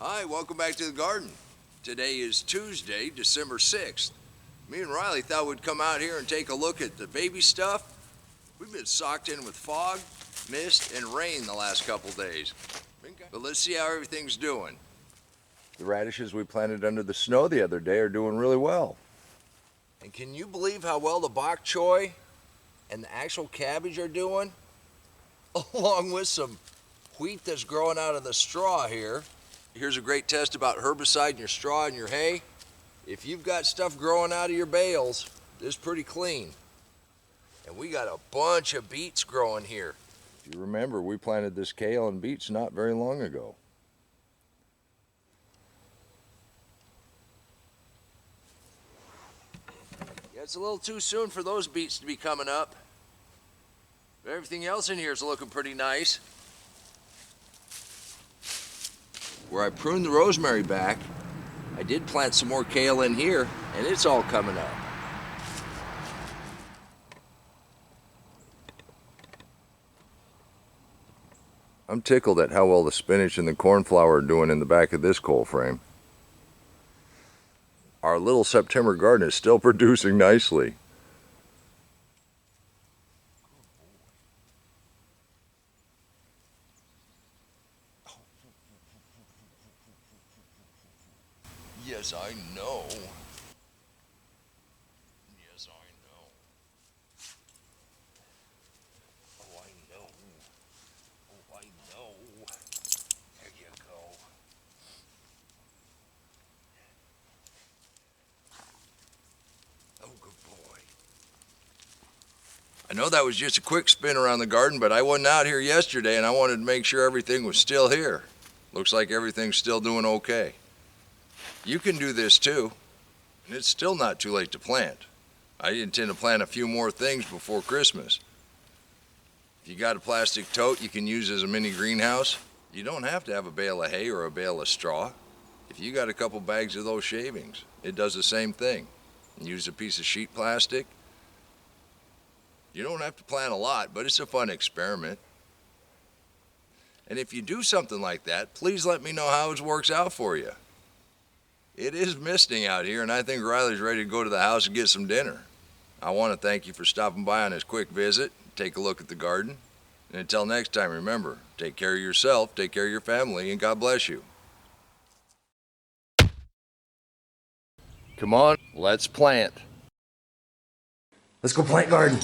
Hi, welcome back to the garden. Today is Tuesday, December 6th. Me and Riley thought we'd come out here and take a look at the baby stuff. We've been socked in with fog, mist, and rain the last couple days. But let's see how everything's doing. The radishes we planted under the snow the other day are doing really well. And can you believe how well the bok choy and the actual cabbage are doing? Along with some wheat that's growing out of the straw here. Here's a great test about herbicide in your straw and your hay. If you've got stuff growing out of your bales, this is pretty clean. And we got a bunch of beets growing here. If you remember, we planted this kale and beets not very long ago. Yeah, it's a little too soon for those beets to be coming up. But everything else in here is looking pretty nice. Where I pruned the rosemary back, I did plant some more kale in here, and it's all coming up. I'm tickled at how well the spinach and the cornflower are doing in the back of this coal frame. Our little September garden is still producing nicely. Yes, I know. Yes, I know. Oh, I know. Oh, I know. There you go. Oh, good boy. I know that was just a quick spin around the garden, but I wasn't out here yesterday and I wanted to make sure everything was still here. Looks like everything's still doing okay. You can do this too, and it's still not too late to plant. I intend to plant a few more things before Christmas. If you got a plastic tote you can use as a mini greenhouse, you don't have to have a bale of hay or a bale of straw. If you got a couple bags of those shavings, it does the same thing. Use a piece of sheet plastic. You don't have to plant a lot, but it's a fun experiment. And if you do something like that, please let me know how it works out for you. It is misting out here, and I think Riley's ready to go to the house and get some dinner. I want to thank you for stopping by on this quick visit, take a look at the garden. And until next time, remember, take care of yourself, take care of your family, and God bless you. Come on, let's plant. Let's go plant garden.